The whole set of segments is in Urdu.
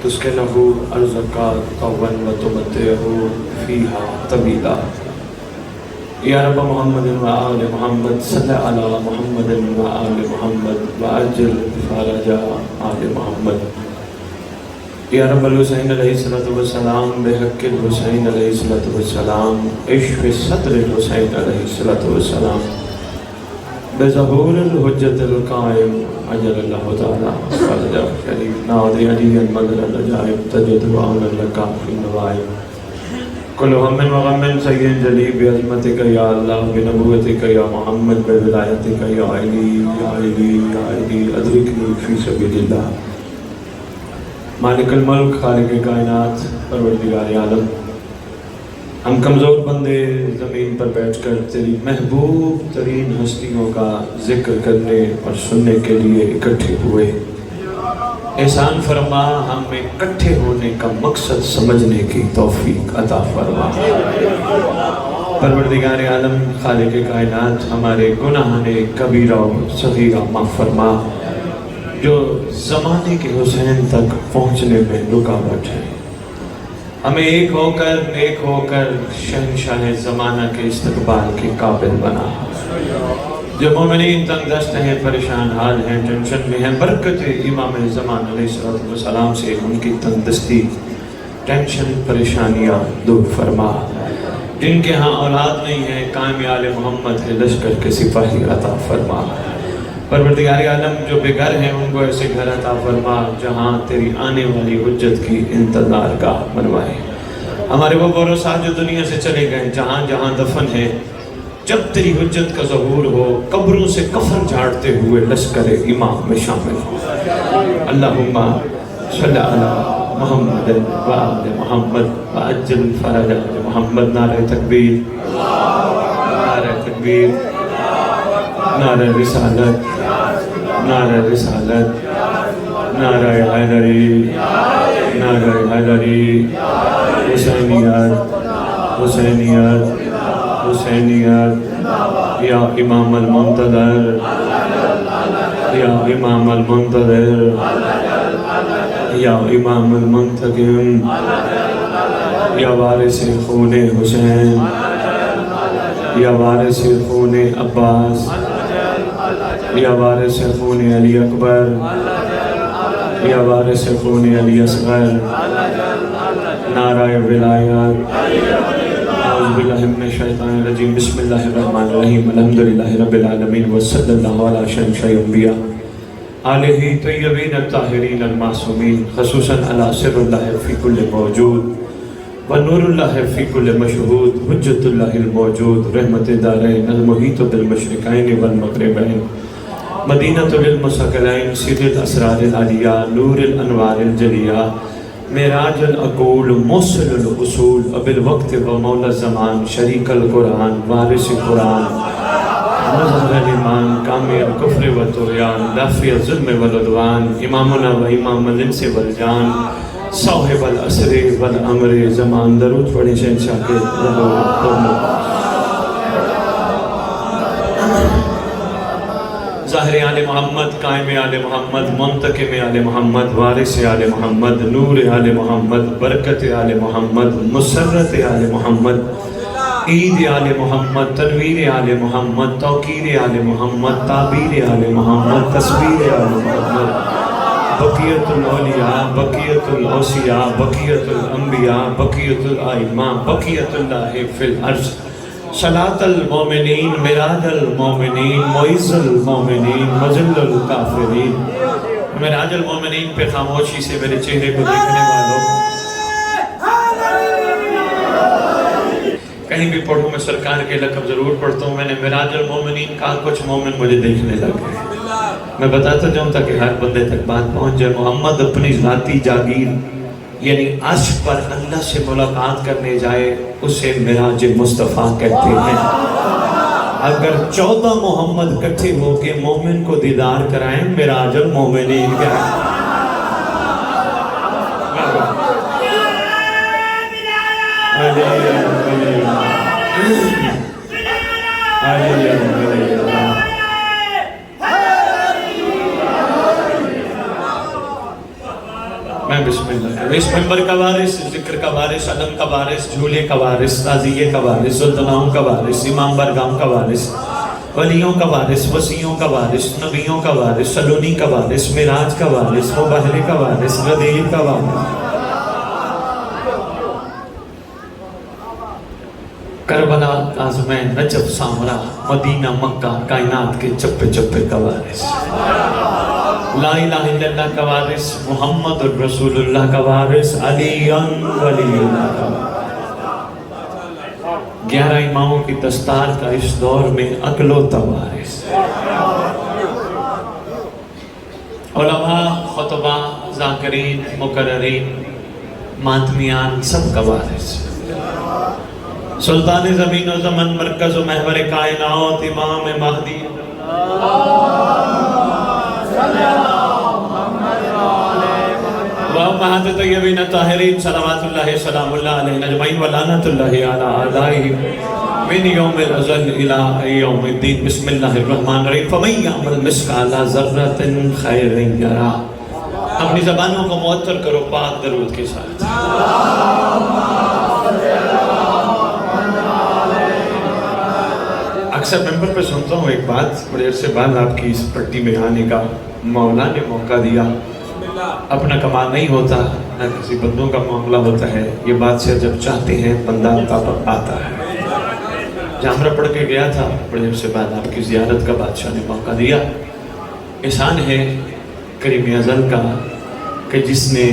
تسكنه أرزقا طوّا وتمتعه فيها طويلا. يا رب محمد وآل محمد صل على محمد وآل محمد وأجل فرج آل محمد. یا رب الحسین علیہ الصلوۃ والسلام بحق الحسین علیہ الصلوۃ والسلام اشف صدر الحسین علیہ الصلوۃ والسلام بظہور الحجت القائم عجل اللہ تعالی فرجہ شریف نادی علی المدر العجائب تجد وعن لکا فی النوائب کل ہم و غم سید جلی بعظمتک یا اللہ بنبوتک یا محمد بولایتک یا علی یا علی یا علی ادرکنی فی سبیل اللہ. مالک الملک خالق کائنات پروردگار عالم، ہم کمزور بندے زمین پر بیٹھ کر تیری محبوب ترین ہستیوں کا ذکر کرنے اور سننے کے لیے اکٹھے ہوئے. احسان فرما ہمیں اکٹھے ہونے کا مقصد سمجھنے کی توفیق عطا فرما. پروردگار عالم خالق کائنات، ہمارے گناہان کبیرہ و صغیرہ معاف فرما جو زمانے کے حسین تک پہنچنے میں رکاوٹ ہے. ہمیں ایک ہو کر شہنشاہ زمانہ کے استقبال کے قابل بنا. جو مومنین تنگ دست ہیں، پریشان حال ہیں، ٹینشن میں ہیں، برکت امام زمان علیہ السلام سے ان کی تنگ دستی، ٹینشن، پریشانیاں دور فرما. جن کے ہاں اولاد نہیں ہے، قائم آل محمد کے لشکر کے سپاہی عطا فرما. پروردگار عالم جو بے گھر ہیں ان کو ایسے گھر عطا فرما جہاں تیری آنے والی حجت کی انتظار گاہ بنوائے. ہمارے وہ بروسا جو دنیا سے چلے گئے، جہاں جہاں دفن ہیں، جب تیری حجت کا ظہور ہو قبروں سے کفن جھاڑتے ہوئے لشکر امام میں شامل ہو. اللہم صلی علی محمد و آل محمد وعجل فرج آل محمد. نعرہ تکبیر، نعرہ تکبیر، نعرہ رسالت، نعرہ رسالت، نعرہ حیدری، نعرہ حیدری. حسینیت، حسینیت، حسینیت. یا امام المنتظر، یا امام المنتظر، یا امام المنتقم، یا وارث خون حسین، یا وارث خون عباس، یا وارث خون علی اکبر، یا وارث خون علی اصغر. نعرہ ولایت. اعوذ باللہ من الشیطان الرجیم. بسم اللہ الرحمن الرحیم. الحمدللہ رب العالمین وصلی اللہ علی شمشہ انبیاء آلہ طیبین الطاہرین المعصومین، خصوصاً علی سر اللہ فی کل موجود ونور اللہ فی کل مشہود، حجت اللہ الموجود، رحمت دارین المحیط بالمشرقین والمغربین، مدینہ للمساکلین، سر الاسرار العلیہ، نور الانوار الجلیہ، معراج العقول، موصل الاصول، اب الوقت و مولا الزمان، شریک القرآن، وارث قرآن، مظہر الایمان، کامل کفر و طغیان، دافع الظلم والعدوان، امامنا و امام الانس والجان، صاحب العصر والامر زمان. درود پڑھیں شہنشاہ کے ظاہر آل محمد، قائم آل محمد، منتقم آل محمد، وارث آل محمد، نور آل محمد، برکت آل محمد، مسرت آل محمد، عید آل محمد، تنویر آل محمد، توقیر آل محمد، تعبیر آل محمد، تصویر آل محمد، بقیت الاولیاء، بقیت الاوصیاء، بقیت الانبیاء، بقیت الائمہ، بقیت اللہ فی الارض، صلاة المومنین، معراج المومنین، معز المومنین، مذل الکافرین. معراج المومنین پہ خاموشی سے میرے چہرے کو دیکھنے والوں کہیں بھی پڑھوں میں سرکار کے لقب ضرور پڑھتا ہوں. میں نے معراج المومنین کہا، کچھ مومن مجھے دیکھنے لگے. میں بتاتا جاؤں تاکہ ہر بندے تک بات پہنچ جائے. محمد اپنی ذاتی جاگیر یعنی عرش پر اللہ سے ملاقات کرنے جائے اسے معراج مصطفیٰ کہتے ہیں. اگر 14 محمد کٹھے ہو کے مومن کو دیدار کرائیں معراج المومنین کیا ہے. میں میں بسم اللہ کروں. اس ممبر کا وارث, ذکر کا وارث, علم کا وارث, جھولے کا وارث, تعزیے کا وارث, سلطناؤں کا وارث, امام برگام کا وارث, ولیوں کا وارث, وسیعوں کا وارث, نبیوں کا وارث, سلونی کا وارث, معراج کا وارث, مبہلے کا وارث, غدیر کا وارث, کربلا, کاظمین, نجف, سامرا, مدینہ, مکہ, کائنات کے چپے چپے کا وارث, لا الہ الا اللہ کا وارث, محمد رسول اللہ کا وارث, علی ولی اللہ کا وارث. 11 اماموں کی دستار کا اس دور میں اکلوتا وارث, علماء, خطبہ, ذاکرین, مقررین, ماتمیان, سب کا وارث, سلطان زمین و زمن, مرکز و محور کائنات, امام مہدی, وامہات طیبین طاہرین صلوات اللہ سلام اللہ علیہ اجمعین ولعنت اللہ علی اعدائہم من یوم الازل الی یوم الدین. بسم اللہ الرحمن الرحیم. فمن یعمل مثقال ذرۃ خیرا یرہ. اپنی زبانوں کو معطر کرو پاک درود کے ساتھ. اکثر ممبر پہ سنتا ہوں ایک بات, بڑے عرصے بعد آپ کی اس پٹی میں آنے کا مولا نے موقع دیا. اپنا کمال نہیں ہوتا, نہ کسی بندوں کا معاملہ ہوتا ہے. یہ بات سے جب چاہتے ہیں بندہ آتا ہے. جامرہ پڑھ کے گیا تھا, بڑے عرصے بعد آپ کی زیارت کا بادشاہ نے موقع دیا. احسان ہے کریم ازل کا کہ جس نے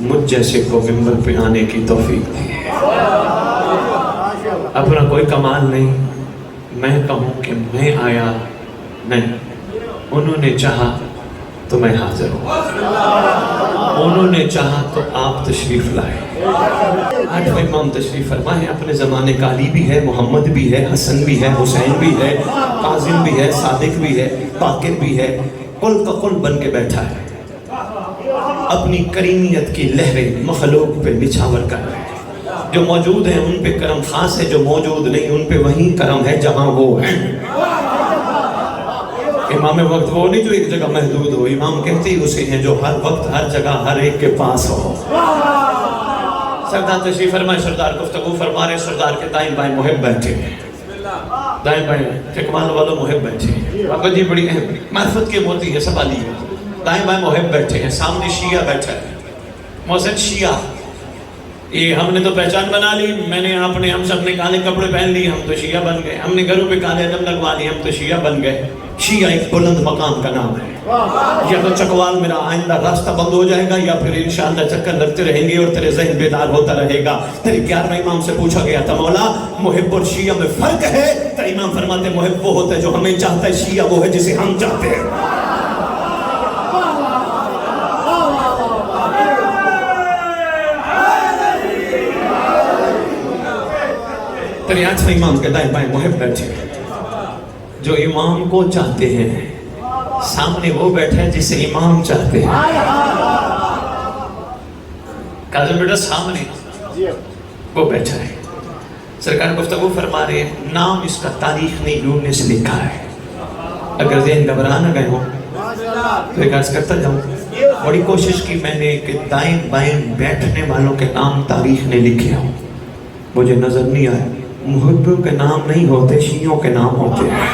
مجھ جیسے کو ممبر پہ آنے کی توفیق دی ہے. اپنا کوئی کمال نہیں, میں کہوں کہ میں آیا نہیں, انہوں نے چاہا تو میں حاضر ہوں, انہوں نے چاہا تو آپ تشریف لائے. 8 امام تشریف فرمائے. اپنے زمانے کا علی بھی ہے, محمد بھی ہے, حسن بھی ہے, حسین بھی ہے, کاظم بھی ہے, صادق بھی ہے, باقر بھی ہے. کل کا کل بن کے بیٹھا ہے, اپنی کریمیت کی لہریں مخلوق پہ نچھاور کر رہے ہیں. جو موجود ہیں ان پہ کرم خاص ہے, جو موجود نہیں ان پہ وہیں کرم ہے جہاں وہ ہیں. امام وقت وہ نہیں جو ایک جگہ محدود ہو, امام کہتے ہی اسے ہیں جو ہر وقت ہر جگہ ہر ایک کے پاس ہو. سردار تشریف فرمائے, سردار گفتگو فرما رہے, سردار کے دائیں بائیں محب بیٹھے ہیں, دائیں بائیں اکمال والوں محب بیٹھے ہیں. اب جی بڑی معرفت کی موتی ہے سب علی, دائیں بائیں محب بیٹھے ہیں. سامنے شیعہ بیٹھا ہے, محسن شیعہ. یہ ہم نے تو پہچان بنا لی, میں نے آپ نے, ہم سب نے کالے کپڑے پہن لیے, ہم تو شیعہ بن گئے. ہم نے گھروں پہ کالے علم لگوا لیے, ہم تو شیعہ بن گئے. شیعہ ایک بلند مقام کا نام ہے. یا تو چکوال میرا آئندہ راستہ بند ہو جائے گا, یا پھر انشاءاللہ چکر لگتے رہیں گے اور تیرے ذہن بیدار ہوتا رہے گا. تیرے 11 امام سے پوچھا گیا تھا, مولا محب اور شیعہ میں فرق ہے؟ تو امام فرماتے محب وہ ہوتا ہے جو ہمیں چاہتا ہے, شیعہ وہ ہے جسے ہم چاہتے ہیں. تیرے 8 امام کے دائیں بائیں محب بیٹھے ہیں جو امام کو چاہتے ہیں. سامنے وہ بیٹھا ہے جسے امام چاہتے ہیں. کاظم بیٹا سامنے وہ بیٹھا ہے. سرکار گفتگو فرما رہے ہیں, نام اس کا تاریخ نے یونس سے لکھا ہے. اگر ذہن گھبرا نہ گئے ہوں تو ایک عرض کرتا جاؤں. بڑی کوشش کی میں نے کہ دائیں بائیں بیٹھنے والوں کے نام تاریخ نے لکھے ہوں, مجھے نظر نہیں آئے. محبوں کے نام نہیں ہوتے, شیعوں کے نام ہوتے ہیں.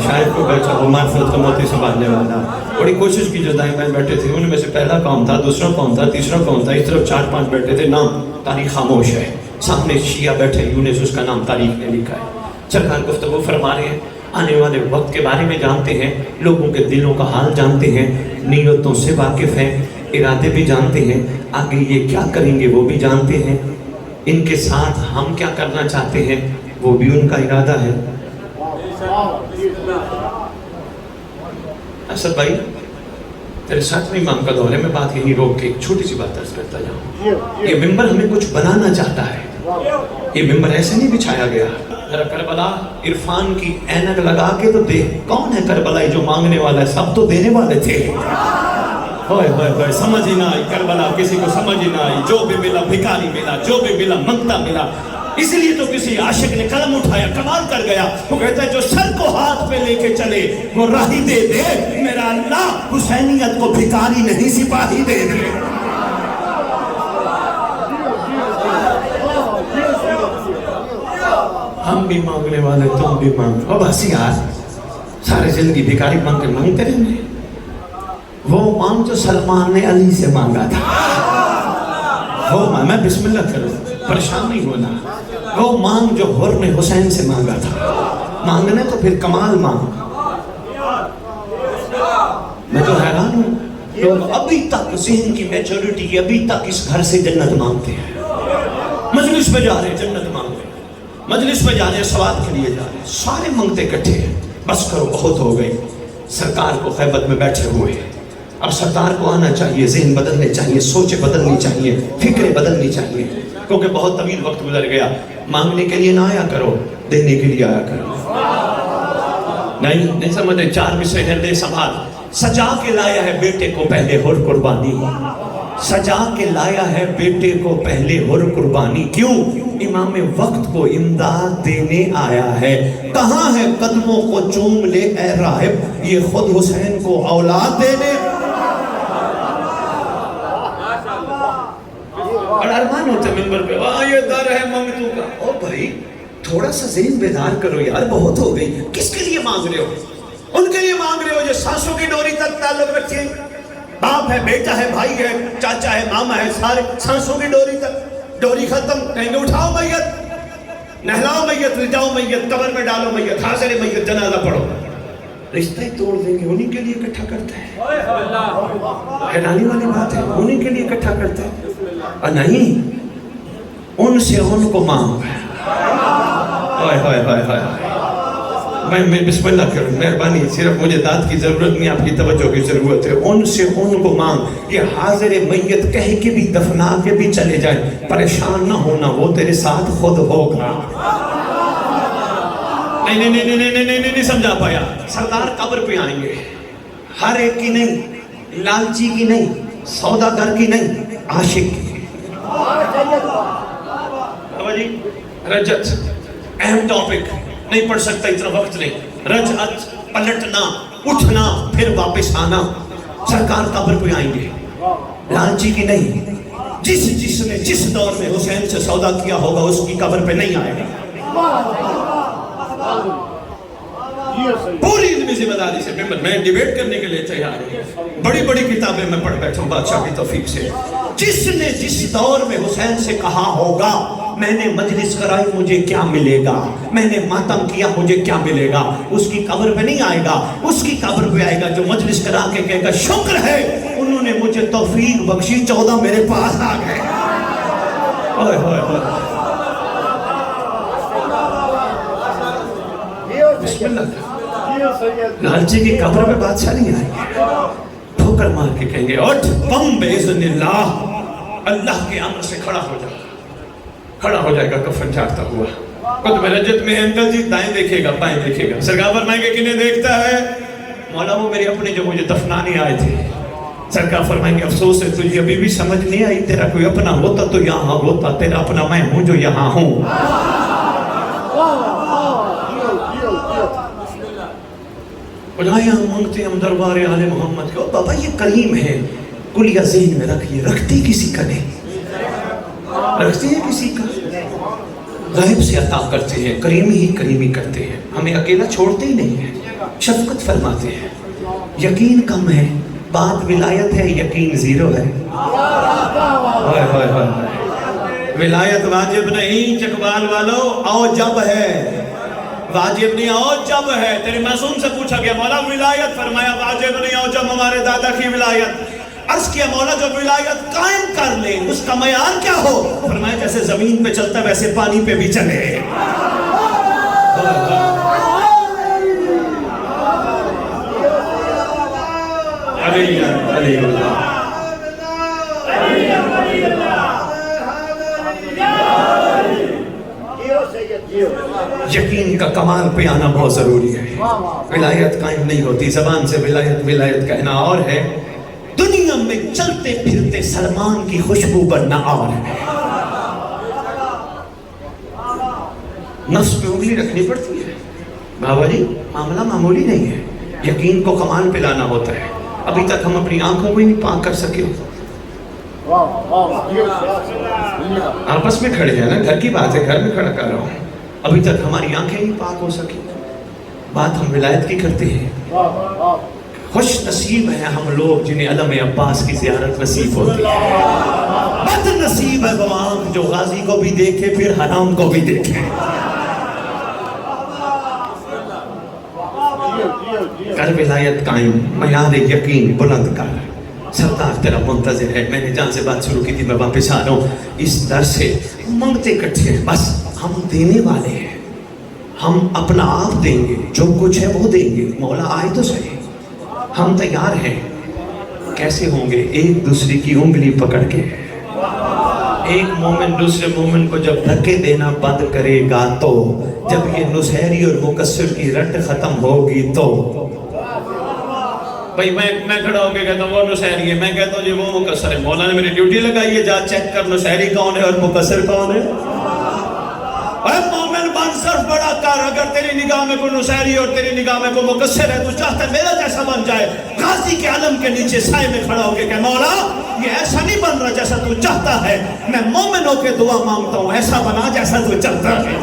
شاید کو بیچا وہ معرفت کا موتی سنبھالنے والا. بڑی کوشش کی جو دائیں بائیں بیٹھے تھے ان میں سے پہلا کون تھا, دوسرا کون تھا, تیسرا کون تھا, اس طرف 4-5 بیٹھے تھے. نام تاریخ خاموش ہے. سامنے شیعہ بیٹھے, یونس اس کا نام تاریخ نے لکھا ہے. سرکار گفتگو فرما رہے ہیں, آنے والے وقت کے بارے میں جانتے ہیں, لوگوں کے دلوں کا حال جانتے ہیں, نیتوں سے واقف ہیں, ارادے بھی جانتے ہیں, آگے یہ کیا کریں گے وہ بھی جانتے ہیں, ان کے ساتھ ہم کیا کرنا چاہتے ہیں وہ بھی ان کا ارادہ ہے. اسد بھائی تیرے 7ویں امام کا دور ہے, میں بات یہیں روک کے ایک چھوٹی سی بات عرض کرتا جاؤں. یہ ممبر ہمیں کچھ بنانا چاہتا ہے, یہ ممبر ایسے نہیں بچھایا گیا. ذرا کربلا عرفان کی اینک لگا کے تو دیکھ, کون ہے کربلائی جو مانگنے والا ہے؟ سب تو دینے والے تھے. ہوئے ہوئے ہوئے, سمجھ ہی نہ آئی کربلا, کسی کو سمجھ ہی نہ آئی. جو بھی ملا بھکاری ملا, جو بھی ملا منگتا ملا. اس لیے تو کسی عاشق نے قلم اٹھایا، کمال کر گیا، وہ کہتا ہے جو سر کو ہاتھ پہ لے کے چلے وہ راہی دے دے، میرا اللہ حسینیت کو بھکاری نہیں سپاہی دے دے۔ ہم بھی مانگنے والے، تم بھی مانگو۔ اب ہنسی یار، سارے زندگی بھکاری مانگتے رہیں گے۔ وہ مانگ جو سلمان نے علی سے مانگا تھا، وہ میں بسم اللہ کروں، پریشان نہیں ہونا۔ وہ مانگ جو حر نے حسین سے مانگا تھا، مانگنے تو پھر کمال مانگ۔ میں تو حیران ہوں، لوگ ابھی تک ذہن کی میچورٹی، ابھی تک اس گھر سے جنت مانگتے ہیں۔ مجلس پہ جا رہے ہیں جنت مانگتے ہیں، مجلس پہ جا رہے ہیں سواد کے لیے جا رہے ہیں، سارے منگتے کٹھے ہیں۔ بس کرو، بہت ہو گئی، سرکار کو خیبت میں بیٹھے ہوئے ہیں۔ اب سرکار کو آنا چاہیے، ذہن بدلنے چاہیے، سوچیں بدلنی چاہیے، فکریں بدلنی چاہیے، کیونکہ بہت طویل وقت گزر گیا۔ مانگنے کے لیے نہ آیا کرو، دینے کے لیے آیا کرو۔ نہیں سمجھتے؟ 4 مصرے ہردے سنبھال۔ سجا کے لایا ہے بیٹے کو پہلے حر قربانی، سجا کے لایا ہے بیٹے کو پہلے حر قربانی۔ کیوں؟ امام وقت کو امداد دینے آیا ہے۔ کہاں ہے قدموں کو چوم لے اے راہب، یہ خود حسین کو اولاد دینے۔ اور ارمان ہوتے ممبر پہ، یہ در ہے منگتوں کا۔ او بھائی تھوڑا سا ذہن بیدار کرو یار، بہت ہو گئی۔ کس کے لیے مانگ رہے ہو؟ ان کے لیے مانگ رہے ہو جو سانسوں کی ڈوری تک تعلق رکھتے ہیں۔ باپ ہے، بیٹا ہے، بھائی ہے، چاچا ہے، ماما ہے، سارے سانسوں کی ڈوری تک۔ ڈوری ختم، کہیں گے اٹھاؤ میت، نہلاؤ میت، لٹاؤ میت، قبر میں ڈالو میت، حاضر میت، جنازہ پڑھو۔ رشتہ ہی توڑ دیں گے، انہی کے لیے اکٹھا کرتا ہے۔ حیرانی والی بات ہے، انہی کے لیے اکٹھا کرتا ہے۔ اور نہیں، ان سے ان کو مانگ۔ میں بسم اللہ کروں، مہربانی، صرف مجھے داد کی ضرورت نہیں، آپ کی توجہ کی ضرورت ہے۔ ان سے ان کو مانگ، یہ حاضر میت کہہ کے بھی دفنا کے بھی چلے جائیں، پریشان نہ ہونا، وہ تیرے ساتھ خود ہوگا۔ نہیں سمجھا پایا۔ سردار قبر پہ آئیں گے، ہر ایک کی نہیں، لالچی کی نہیں، سوداگر کی نہیں، عاشق کی۔ رجت اہم ٹاپک، نہیں پڑھ سکتا، اتنا وقت نہیں۔ رجعت، پلٹنا، اٹھنا، پھر واپس آنا۔ سرکار قبر پہ آئیں گے، لالچی کی نہیں۔ جس نے جس دور میں حسین سے سودا کیا ہوگا اس کی قبر پہ نہیں آئے گا۔ پوری علمی ذمہ داری سے میں ڈیبیٹ کرنے کے لیے تیار ہوں، بڑی بڑی کتابیں میں پڑھ بیٹھا ہوں بادشاہ کی توفیق سے۔ جس نے جس دور میں حسین سے کہا ہوگا میں نے مجلس کرائی مجھے کیا ملے گا، میں نے ماتم کیا مجھے کیا ملے گا، اس کی قبر پہ نہیں آئے گا، اس کی قبر پہ آئے گا جو مجلس کرا کے کہے گا شکر ہے انہوں نے مجھے توفیق بخشی، 14 میرے پاس آ گئے۔ بسم اللہ۔ لالچی کی قبر پہ بادشاہ نہیں آئے گے، ٹھوکر مار کے کہیں گے اٹھ قم باذن اللہ، اللہ کے امر سے کھڑا ہو جائے، کھڑا ہو جائے گا کفن چاٹتا ہوا۔ قطب رجت میں انکل جی دائیں دیکھے گا بائیں دیکھے گا، سرکار فرمائیں گے کنہیں دیکھتا ہے؟ مولا وہ میرے اپنے جو مجھے دفنانے آئے تھے۔ سرکار فرمائیں گے افسوس ہے تجھے ابھی بھی سمجھ نہیں آئی، تیرا کوئی اپنا ہوتا تو یہاں ہوتا، تیرا اپنا میں ہوں جو یہاں ہوں۔ ہم مانگتے ہم دربار آل محمد کو، بابا یہ کریم ہے، کلیہ ذہن میں رکھیے، رکھتے کسی کا نہیں، رکھتے ہیں کسی کا، غیب سے عطا کرتے ہیں، کریمی ہی کریمی کرتے ہیں، ہمیں اکیلا چھوڑتے ہی نہیں ہیں، شفقت فرماتے ہیں۔ یقین کم ہے، بات ولایت ہے، یقین زیرو ہے۔ ولایت واجب نہیں چکبال والو، او جب ہے، واجب نہیں او جب ہے۔ تیرے معصوم سے پوچھا گیا مولا ولایت، فرمایا واجب نہیں او جب، ہمارے دادا کی ولایت۔ عرض کیا مولا جو ولایت قائم کر لے اس کا معیار کیا ہو؟ فرمایا جیسے زمین پہ چلتا ویسے پانی پہ بھی چلے۔ علی اللہ یقین کا کمال پہ آنا بہت ضروری ہے۔ ولایت قائم نہیں ہوتی، زبان سے ولایت ولایت کہنا اور ہے، دنیا میں چلتے پھرتے سلمان کی خوشبو بننا اور ہے۔ نفس پہ انگلی رکھنی پڑتی ہے. بابا جی معاملہ معمولی نہیں ہے, یقین کو کمال پہ لانا ہوتا ہے. ابھی تک ہم اپنی آنکھوں کو ہی نہیں پاک کر سکے. آپس میں کھڑے ہیں نا, گھر کی بات ہے, گھر میں کھڑا کر رہا ہوں, ابھی تک ہماری آنکھیں نہیں پاک ہو سکی. بات ہم ولایت کی کرتے ہیں. خوش نصیب ہیں ہم لوگ جنہیں علم عباس کی زیارت نصیب ہوتی ہے. بد نصیب ہے وہ آنکھ جو غازی کو بھی دیکھے پھر حرام کو بھی دیکھے. کر ولایت قائم, معیار یقین بلند کر, سردار تیرا منتظر ہے. میں نے جہاں سے بات شروع کی تھی میں واپس آ رہا ہوں. اس در سے منگتے کٹھے ہیں, بس ہم دینے والے ہیں. ہم اپنا آپ دیں گے, جو کچھ ہے وہ دیں گے. مولا آئے تو صحیح, ہم تیار ہیں. کیسے ہوں گے؟ ایک دوسری کی انگلی پکڑ کے. ایک مومن دوسرے مومن کو جب دھکے دینا بند کرے گا تو, جب یہ نصیری اور مقصر کی رٹ ختم ہوگی تو. بھائی میں کھڑا ہو کے کہتا ہوں وہ نصیری ہے, میں کہتا ہوں جی وہ مقصر ہے. مولا نے میری ڈیوٹی لگائی ہے, جا چیک کر نصیری کون ہے اور مقصر کون ہے. اے مومن بن صرف بڑا کر, اگر تیری نگاہ میں کوئی نصیری اور تیری نگاہ میں کوئی مقصر ہے, تو چاہتا ہے میرا جیسا بن جائے. غازی کے علم کے نیچے سائے میں کھڑا ہو کے کہ مولا یہ ایسا نہیں بن رہا جیسا تو چاہتا ہے, میں مومن ہو کے دعا مانگتا ہوں ایسا بنا جیسا تو چاہتا ہے.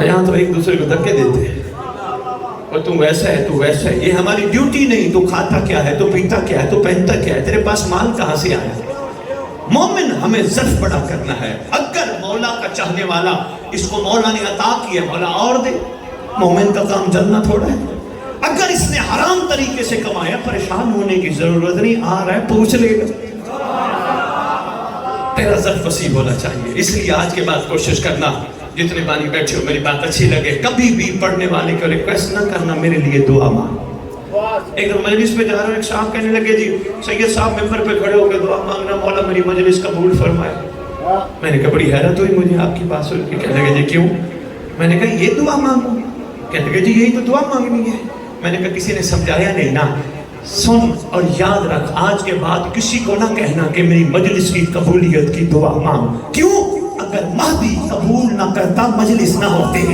یہاں تو ایک دوسرے کو دھکے دیتے ہیں, اور تم ویسا ہے تو ویسا ہے. یہ ہماری ڈیوٹی نہیں. تو کھاتا کیا ہے, تو پیتا کیا ہے, تو پہنتا کیا ہے, تیرے پاس مال کہاں سے آیا. مومن ہمیں ظرف بڑا کرنا ہے. اگر مولا کا چاہنے والا, اس کو مولا نے عطا کیا, مولا اور دے. مومن کا کام جلنا تھوڑا ہے. اگر اس نے حرام طریقے سے کمایا, پریشان ہونے کی ضرورت نہیں, آ رہا ہے پوچھ لے گا. تیرا ظرف وسیع ہونا چاہیے. اس لیے آج کے بعد کوشش کرنا, جتنے بانی بیٹھے ہو میری بات اچھی لگے, کبھی بھی پڑھنے والے کو ریکویسٹ نہ کرنا میرے لیے دعا مانگ. ایک مجلس پہ جا رہا ہوں, ایک صاحب کہنے لگے جی سید صاحب ممبر پہ کھڑے ہو کے دعا مانگنا, مولا میری مجلس قبول فرمائے. میں نے کہا بڑی حیرت ہوئی مجھے آپ کی بات سن کے. کہنے لگے جی کیوں؟ میں نے کہا یہ دعا مانگوں. کہنے لگے جی یہی تو دعا مانگنی ہے. میں نے کہا کسی نے سمجھایا نہیں نا, سن اور یاد رکھ, آج کے بعد کسی کو نہ کہنا کہ میری مجلس کی قبولیت کی دعا مانگ. کیوں؟ اگر مہدی قبول نہ کرتا مجلس نہ ہوتے.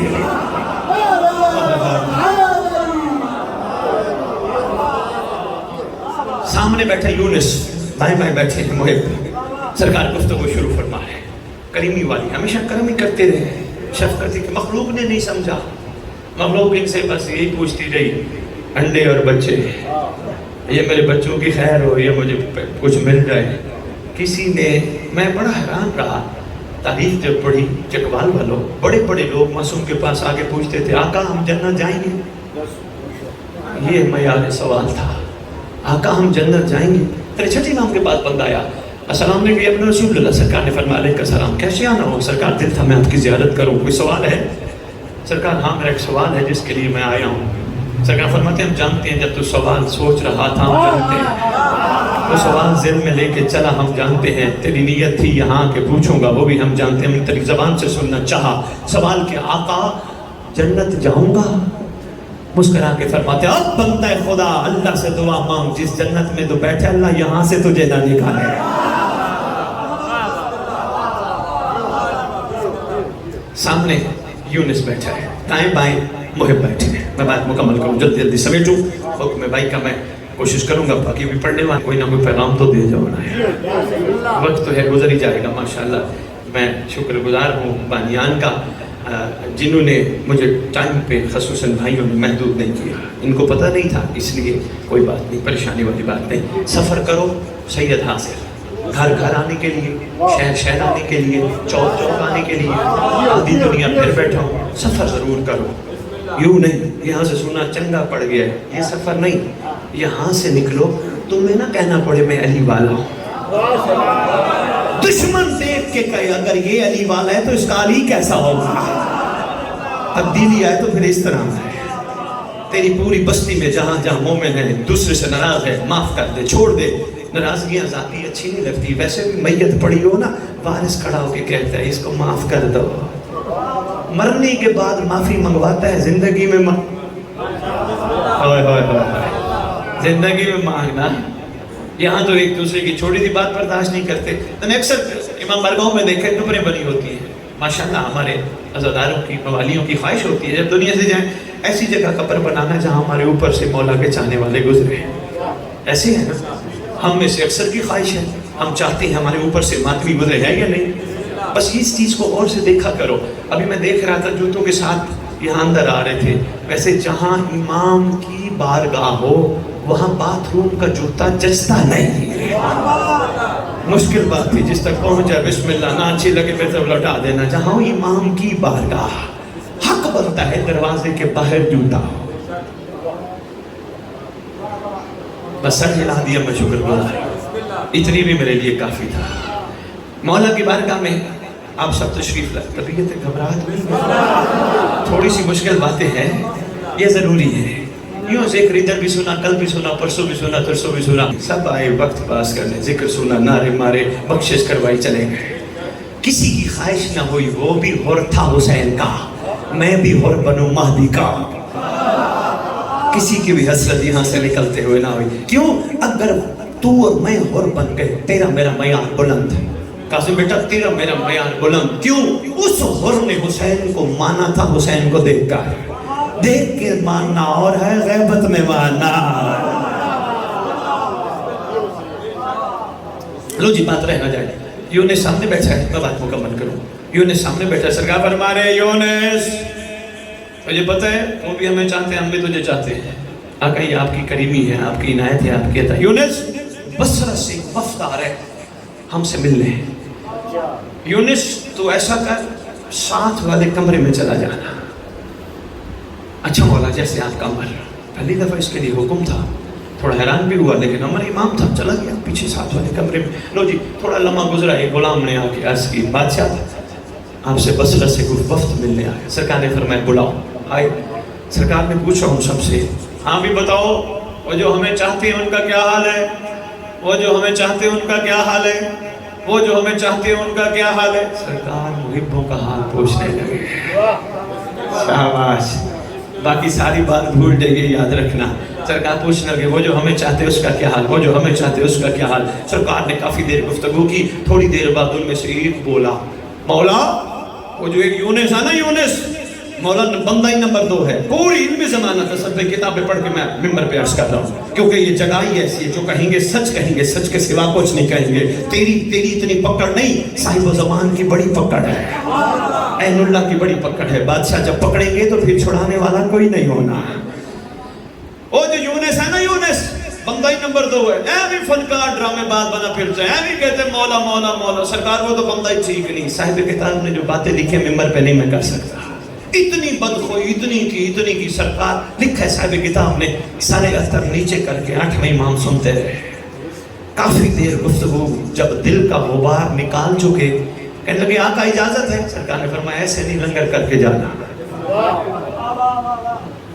سامنے بیٹھے یونس, بائیں بائیں بیٹھے ہیں محب. سرکار گفتگو شروع فرما ہے. کریمی والی, ہمیشہ کرم ہی کرتے رہے, شفقتی کہ مخلوق نے نہیں سمجھا. مخلوق ان سے بس یہی پوچھتی رہی, انڈے اور بچے, یہ میرے بچوں کی خیر ہو, یہ مجھے کچھ مل جائے. کسی نے, میں بڑا حیران رہا, تاریخ جب پڑھی چکوال والوں, بڑے بڑے لوگ معصوم کے پاس آگے پوچھتے تھے آقا ہم جنت جائیں گے. یہ معیار سوال تھا, آقا ہم جنت جائیں گے. پھر چھٹی نام کے بعد بند آیا, السلام علیکم ابن رسول اللہ. سرکار نے فرمایا علیہ السلام, کیسے آنا ہو؟ سرکار دل تھا میں آپ کی زیارت کروں, کوئی سوال ہے؟ سرکار ہاں میرا ایک سوال ہے جس کے لیے میں آیا ہوں. سرکار فرماتے ہیں ہم جانتے ہیں جب تو سوال سوچ رہا تھا ہم جانتے ہیں, وہ سوال ذہن میں لے کے چلا ہم جانتے ہیں, تیری نیت تھی یہاں کہ پوچھوں گا وہ بھی ہم جانتے ہیں, ہم نے تیری زبان سے سننا چاہا. سوال کہ آقا جنت جاؤں گا؟ مسکرا کے فرماتے اب بندہ خدا اللہ سے دعا مانگ, جس جنت میں تو بیٹھے اللہ یہاں سے تجھے نہ نکالے. سامنے یونس بیٹھا ہے, دائیں بائیں محب بیٹھے ہیں. میں بات مکمل کروں, جلدی جلدی سمیٹوں. حکم بھائی کا میں کوشش کروں گا, باقی بھی پڑھنے والے کوئی نہ کوئی پیغام تو دے جاؤ ہے. وقت تو ہے گزر ہی جائے گا ماشاءاللہ. میں شکر گزار ہوں بانیان کا جنہوں نے مجھے ٹائم پہ خصوصاً بھائیوں نے محدود نہیں کیا. ان کو پتہ نہیں تھا, اس لیے کوئی بات نہیں, پریشانی والی بات نہیں. سفر کرو سید حاصل, گھر گھر آنے کے لیے, شہر شہر آنے کے لیے, چوک چوک آنے کے لیے, آدھی دنیا پھر بیٹھا ہوں. سفر ضرور کرو, یوں نہیں یہاں سے سنا چنگا پڑ گیا ہے, یہ سفر نہیں. یہاں سے نکلو, تمہیں نہ کہنا پڑے میں علی والا ہوں. دشمن دیکھ کے کہے اگر یہ علی والا ہے تو اس کا علی کیسا ہوگا. تبدیلی آئے تو پھر اس طرح ہے. تیری پوری بستی میں جہاں جہاں مومن ہے دوسرے سے ناراض ہے, معاف کر دے, چھوڑ دے. ناراضگیاں ذاتی اچھی نہیں لگتی. ویسے بھی میت پڑی ہو نا, وارث کھڑا ہو کے کہتا ہے اس کو معاف کر دو. مرنے کے بعد معافی منگواتا ہے, زندگی میں زندگی میں مانگنا. یہاں تو ایک دوسرے کی چھوٹی سی بات برداشت نہیں کرتے. تو اکثر امام بارگاہوں میں دیکھیں ٹپریں بنی ہوتی ہیں, ماشاءاللہ ہمارے عزاداروں کی موالیوں کی خواہش ہوتی ہے جب دنیا سے جائیں ایسی جگہ قبر بنانا جہاں ہمارے اوپر سے مولا کے چاہنے والے گزرے ہیں. ایسے ہے نا, ہم میں سے اکثر کی خواہش ہے, ہم چاہتے ہیں ہمارے اوپر سے ماتمی گزرے ہے یا نہیں. بس اس چیز کو اور سے دیکھا کرو. ابھی میں دیکھ رہا تھا جوتوں کے ساتھ یہاں اندر آ رہے تھے. ویسے جہاں امام کی بارگاہ ہو وہاں باتھ روم کا جوتا جچتا نہیں. مشکل بات تھی, جس تک پہنچ جائے بسم اللہ, نہ اچھی لگے پھر سب لوٹا دینا. جہاں امام کی بارگاہ, حق بنتا ہے دروازے کے باہر جوتا. بس سر ہلا دیا, میں شکر گزار, اتنی بھی میرے لیے کافی تھا. مولا کی بارگاہ میں آپ سب تشریف لائے. طبیعت گھبراہٹ نہیں, تھوڑی سی مشکل باتیں ہیں, یہ ضروری ہے. یوں ذکر ادھر بھی سنا, کل بھی سنا, پرسوں بھی سنا, ترسوں بھی سنا. سب آئے وقت پاس کرنے, ذکر سنا, نعرے مارے, بخشش کروائی, چلے گئے. کسی کی خواہش نہ ہوئی وہ بھی ہور تھا حسین کا, میں بھی ہور بنوں مہدی کا. کسی کی بھی حسرت یہاں سے نکلتے ہوئے نہ ہوئی. کیوں؟ اگر تو اور میں ہور بن گئے, تیرا میرا معیار بلند ہے. قاسم بیٹا تیرا میرا معیار بلند. کیوں؟ اس ہور نے حسین کو مانا تھا, حسین کو دیکھ کر. دیکھ کے ماننا اور ہے, غیبت میں ماننا. لو جی بات رہ نہ جائے. یونس سامنے بیٹھا ہے, میں بات مکمل کروں. یونس سامنے بیٹھا ہے, سرکار فرما رہے یونس تجھے پتہ ہے وہ بھی ہمیں چاہتے ہیں, ہم بھی تجھے چاہتے ہیں. آقا یہ آپ کی کریمی ہے, آپ کی عنایت ہے, آپ کی عطا. یونس بصرہ سے وفد آ رہے ہم سے ملنے. یونس تو ایسا کر, ساتھ والے کمرے میں چلا جانا. اچھا مولا جیسے آپ کا عمر, پہلی دفعہ اس کے لیے حکم تھا, تھوڑا حیران بھی ہوا, لیکن عمر امام تھا, چلا گیا پیچھے ساتھ والے کمرے میں. لو جی تھوڑا لمحہ گزرا, ایک غلام نے آ کے عرض کی, بادشاہ آپ سے بصرہ سے کوئی وفد ملنے آیا. سرکار نے فرمایا بلاؤ. آئے. سرکار نے پوچھا ان سب سے, ہاں بھی بتاؤ وہ جو ہمیں چاہتے ہیں ان کا کیا حال ہے, وہ جو ہمیں چاہتے ہیں ان کا کیا حال ہے, وہ جو ہمیں چاہتے ہیں ان کا کیا حال ہے. سرکار محبوں کا حال پوچھنے لگے. شاباش, باقی ساری بات بھول جائیے, یاد رکھنا. سرکار پوچھنے لگے وہ جو ہمیں چاہتے اس کا کیا حال, وہ جو ہمیں چاہتے اس کا کیا حال. سرکار نے کافی دیر گفتگو کی. تھوڑی دیر بعد ان میں سے ایک بولا, مولا وہ جو ایک یونس ہے نا, یونس مولا بندہ ہی نمبر 2 ہے. پوری علم زمانہ تصوف کتابیں پڑھ کے میں ممبر پہ عرض کر رہا ہوں, کیونکہ یہ جگہ ہی ایسی ہے, جو کہیں گے سچ کہیں گے, سچ کے سوا کچھ نہیں کہیں گے. تیری اتنی پکڑ نہیں, صاحب زمان کی بڑی پکڑ ہے, عین اللہ کی بڑی پکڑ ہے. بادشاہ جب پکڑیں گے تو پھر چھڑانے والا کوئی نہیں ہونا. وہ جو یونس ہے نا, یونس بندہ ہی نمبر 2 ہے. اے بھی فنکار ڈرامے بات بنا پھرتا ہے, اے بھی کہتے مولا مولا مولا. سرکار وہ تو بندہ ہی ٹھیک نہیں. صاحب کتاب نے جو باتیں لکھی ممبر پہ نہیں میں کر سکتا. اتنی بدخوئی, اتنی کی. سرکار لکھا ہے صاحب کتاب نے, سارے اثر نیچے کر کے 8ویں امام سنتے رہے. کافی دیر گفتگو, جب دل کا غبار نکال چکے, کہنے لگے آقا اجازت ہے. سرکار نے فرمایا ایسے نہیں, لنگر کر کے جانا.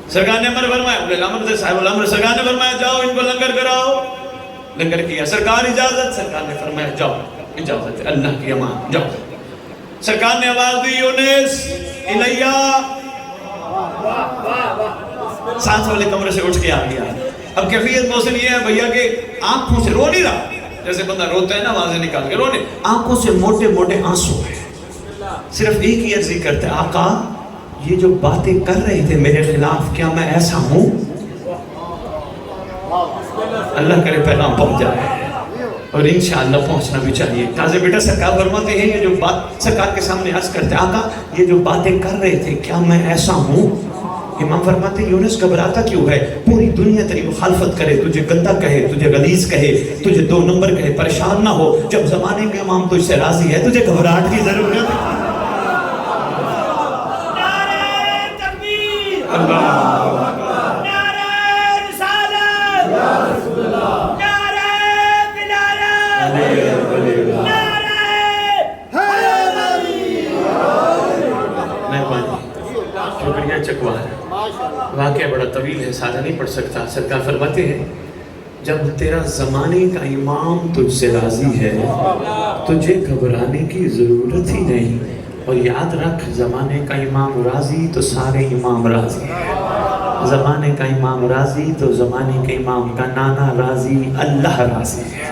سرکار نے امر فرمایا, صاحب الامر, سرکار نے فرمایا جاؤ ان کو لنگر کراؤ. لنگر کیا. سرکار اجازت. سرکار نے فرمایا جاؤ, اجازت ہے, اللہ کی امان, جاؤ. سرکار نے آواز دی یونس الیہ. ساتھ والے کمرے سے اٹھ کے آ گیا. اب کیفیت محسن یہ ہے بھیا کہ آنکھوں سے رو نہیں رہا, جیسے بندہ روتا ہے نا آوازیں نکال کے, رونے آنکھوں سے موٹے موٹے آنسو ہیں. صرف ایک ہی عرض کرتے ہیں, آقا یہ جو باتیں کر رہے تھے میرے خلاف, کیا میں ایسا ہوں؟ اللہ کرے پیغام پہنچ جائے, اور انشاءاللہ پہنچنا بھی چاہیے. تازے بیٹا سرکار فرماتے ہیں یہ جو بات سرکار کے سامنے عرض کرتے ہیں, آقا یہ جو باتیں کر رہے تھے کیا میں ایسا ہوں؟ امام فرماتے ہیں یونس گھبراتا کیوں ہے؟ پوری دنیا تیری مخالفت کرے, تجھے گندا کہے, تجھے غلیظ کہے, تجھے 2 نمبر کہے, پریشان نہ ہو. جب زمانے کے امام تجھ سے راضی ہے, تجھے گھبراہٹ کی ضرورت ہے. شکریہ چکوار. واقعہ بڑا طویل ہے, سارا نہیں پڑھ سکتا. سرکار فرماتے ہیں جب تیرا زمانے کا امام تجھ سے راضی ہے, تجھے گھبرانے کی ضرورت ہی نہیں. اور یاد رکھ, زمانے کا امام راضی تو سارے امام راضی ہیں. زمانے کا امام راضی تو زمانے کے امام کا نانا راضی, اللہ راضی ہے.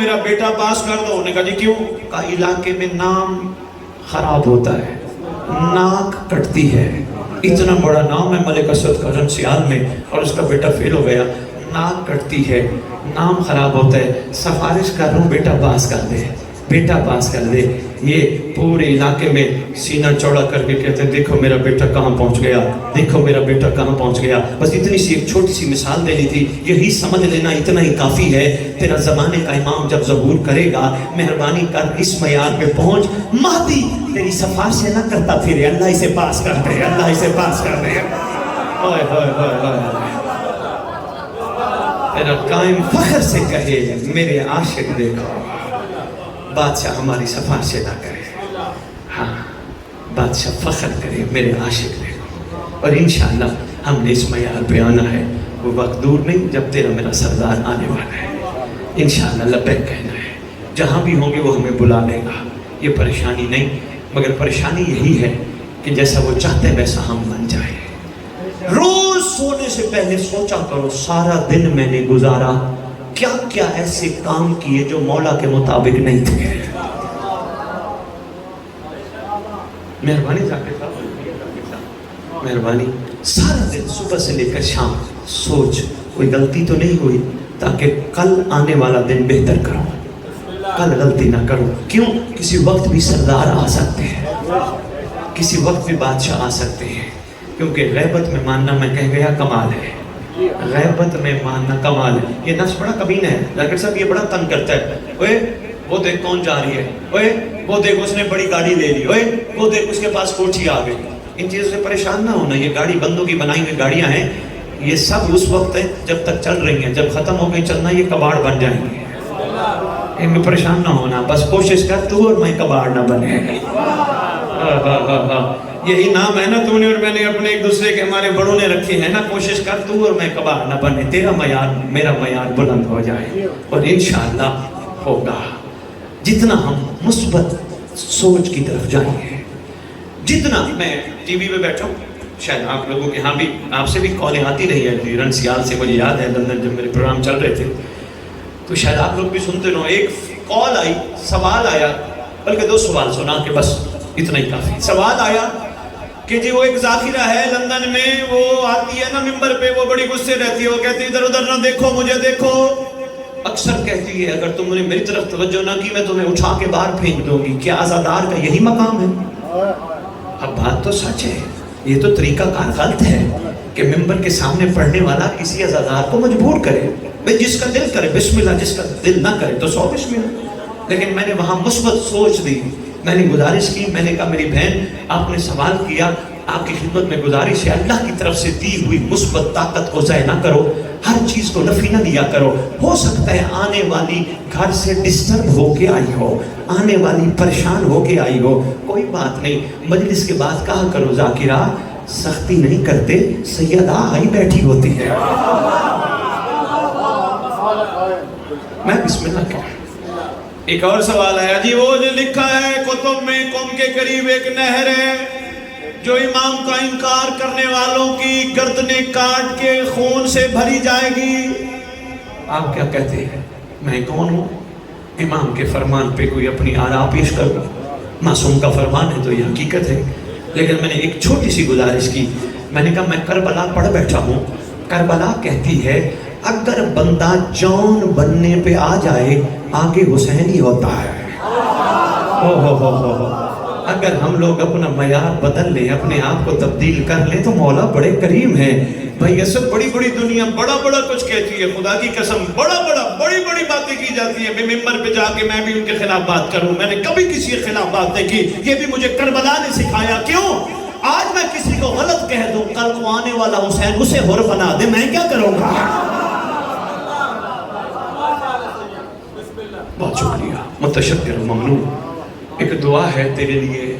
میرا بیٹا پاس کر دو. انہوں نے کہا جی کیوں؟ کہا علاقے میں نام خراب ہوتا ہے, ناک کٹتی ہے. اتنا بڑا نام ہے ملک اسد کا رنسیال میں, اور اس کا بیٹا فیل ہو گیا, ناک کٹتی ہے, نام خراب ہوتا ہے, سفارش کر رہا ہوں بیٹا پاس کر دے, بیٹا پاس کر دے. یہ پورے علاقے میں سینہ چوڑا کر کے کہتے ہیں دیکھو میرا بیٹا کہاں پہنچ گیا, دیکھو میرا بیٹا کہاں پہنچ گیا. بس اتنی سی ایک چھوٹی سی مثال دینی تھی, یہی سمجھ لینا اتنا ہی کافی ہے. تیرا زمانے کا امام جب ظہور کرے گا, مہربانی کر اس معیار پہ پہنچ, مہدی تیری سفارش سے نہ کرتا پھرے, اللہ اسے پاس کر دے, اللہ اسے پاس کر دے. ہائے ہائے ہائے ہائے. تیرا قائم فخر سے کہے میرے عاشق دیکھو, بادشاہ ہماری سفارش سے نہ کرے, ہاں بادشاہ فخر کرے میرے عاشق دیکھو. اور انشاءاللہ ہم نے اس معیار پہ آنا ہے. وہ وقت دور نہیں جب تیرا میرا سردار آنے والا ہے, انشاءاللہ لبیک کہنا ہے. جہاں بھی ہوں گے وہ ہمیں بلا لے گا. یہ پریشانی نہیں, مگر پریشانی یہی ہے کہ جیسا وہ چاہتے ہیں ویسا ہم بن جائیں. روز سونے سے پہلے سوچا کرو سارا دن میں نے گزارا, کیا کیا ایسے کام کیے جو مولا کے مطابق نہیں تھے. مہربانی ذاکر صاحب, مہربانی. سارا دن صبح سے لے کر شام سوچ کوئی غلطی تو نہیں ہوئی, تاکہ کل آنے والا دن بہتر کرو, کل غلطی نہ کرو. کیوں؟ کسی وقت بھی سردار آ سکتے ہیں, کسی وقت بھی بادشاہ آ سکتے ہیں. کیونکہ غیبت میں ماننا میں کہہ گیا کمال ہے, غیبت میں ماننا کمال ہے. یہ نفس بڑا کمینہ ہے ذاکر صاحب, یہ بڑا تنگ کرتا ہے. اوے وہ دیکھ کون جا رہی ہے, اوے وہ دیکھ اس نے بڑی گاڑی لے لی, اوے وہ دیکھ اس کے پاس کوٹھی آ گئی. ان چیزوں سے پریشان نہ ہونا, یہ گاڑی بندوں کی بنائی ہوئی گاڑیاں ہیں, یہ سب اس وقت ہے جب تک چل رہی ہیں, جب ختم ہو گئی چلنا یہ کباڑ بن جائیں گے. ان میں پریشان نہ ہونا, بس کوشش کر تو اور میں کباڑ نہ بنے. یہی نام ہے نا تو نے اور میں نے اپنے ایک دوسرے کے ہمارے بڑوں نے رکھے ہیں نا, کوشش کر تو اور میں کباڑ نہ بنے, تیرا معیار میرا معیار بلند ہو جائے. اور انشاءاللہ ہوگا. جتنا ہم مثبت سوچ کی طرف جائیں گے, جتنا. میں ٹی وی پہ بیٹھا ہوں, شاید آپ لوگوں کے ہاں بھی آپ سے بھی کالیں آتی رہی ہے رنسیال سے. مجھے یاد ہے لندن جب میرے پروگرام چل رہے تھے تو شاید آپ لوگ بھی سنتے رہو. ایک کال آئی, سوال آیا, بلکہ 2 سوال سنا کہ بس اتنا ہی کافی. سوال آیا کہ جی وہ ایک ذاکرہ ہے لندن میں, وہ آتی ہے نا ممبر پہ, وہ بڑی غصے رہتی ہے, وہ کہتی ہے ادھر ادھر نہ دیکھو, مجھے دیکھو. اکثر کہتی ہے اگر تم نے میری طرف توجہ نہ کی میں تمہیں اٹھا کے باہر پھینک دوں گی. کیا عزادار کا یہی مقام ہے؟ اب بات تو سچ ہے, یہ تو طریقہ کار غلط ہے کہ ممبر کے سامنے پڑھنے والا کسی عزادار کو مجبور کرے. بھئی جس کا دل کرے بسم اللہ, جس کا دل نہ کرے تو 100 بسم اللہ. لیکن میں نے وہاں مثبت سوچ دی, میں نے گزارش کی, میں نے کہا میری بہن آپ نے سوال کیا, آپ کی خدمت میں گزارش ہے اللہ کی طرف سے دی ہوئی مثبت طاقت کو ضائع نہ کرو, ہر چیز کو نفی نہ لیا کرو. ہو سکتا ہے آنے والی گھر سے ڈسٹرب ہو کے آئی ہو, آنے والی پریشان ہو کے آئی ہو, کوئی بات نہیں. مجلس کے بعد کہا کرو ذاکرہ سختی نہیں کرتے, سیدہ آئی بیٹھی ہوتی ہے. میں بسم اللہ کہا. ایک اور سوال آیا, جی وہ جو لکھا ہے کتب میں قوم کے قریب ایک نہر ہے جو امام کا انکار کرنے والوں کی گردنیں کاٹ کے خون سے بھری جائے گی. آپ کیا کہتے ہیں؟ میں کون ہوں امام کے فرمان پہ کوئی اپنی آراء پیش کروں؟ معصوم کا فرمان ہے تو یہ حقیقت ہے. لیکن میں نے ایک چھوٹی سی گزارش کی, میں نے کہا میں کربلا پڑھ بیٹھا ہوں, کربلا کہتی ہے اگر بندہ جان بننے پہ آ جائے آگے حسین ہی ہوتا ہے. اگر ہم لوگ اپنا معیار بدل لیں, اپنے آپ کو تبدیل کر لیں تو مولا بڑے کریم ہیں. بھائی یہ سب بڑی بڑی دنیا بڑا بڑا کچھ کہتی ہے, خدا کی قسم بڑا بڑا بڑی بڑی باتیں کی جاتی ہیں. میں ممبر پہ جا کے میں بھی ان کے خلاف بات کروں, میں نے کبھی کسی کے خلاف بات نہیں کی. یہ بھی مجھے کربلا نے سکھایا. کیوں؟ آج میں کسی کو غلط کہہ دوں, کل کو آنے والا حسین اسے حر بنا دے, میں کیا کروں گا؟ بہت شکریہ, متشکر ممنون. ایک دعا ہے تیرے لیے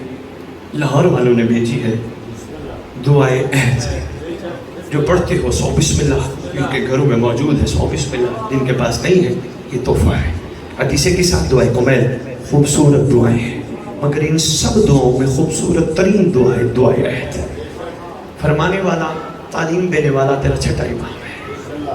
لاہور والوں نے بھیجی ہے, دعائے عہد, جو پڑھتے ہو 100 بسم اللہ, ان کے گھروں میں موجود ہے 100 بسم اللہ, جن کے پاس نہیں ہے یہ تحفہ ہے. حدیثے کے ساتھ دعائے کمیل, خوبصورت دعائیں ہیں, مگر ان سب دعاؤں میں خوبصورت ترین دعائیں دعائے عہد. فرمانے والا, تعلیم دینے والا تیرا چھٹا امام ہے.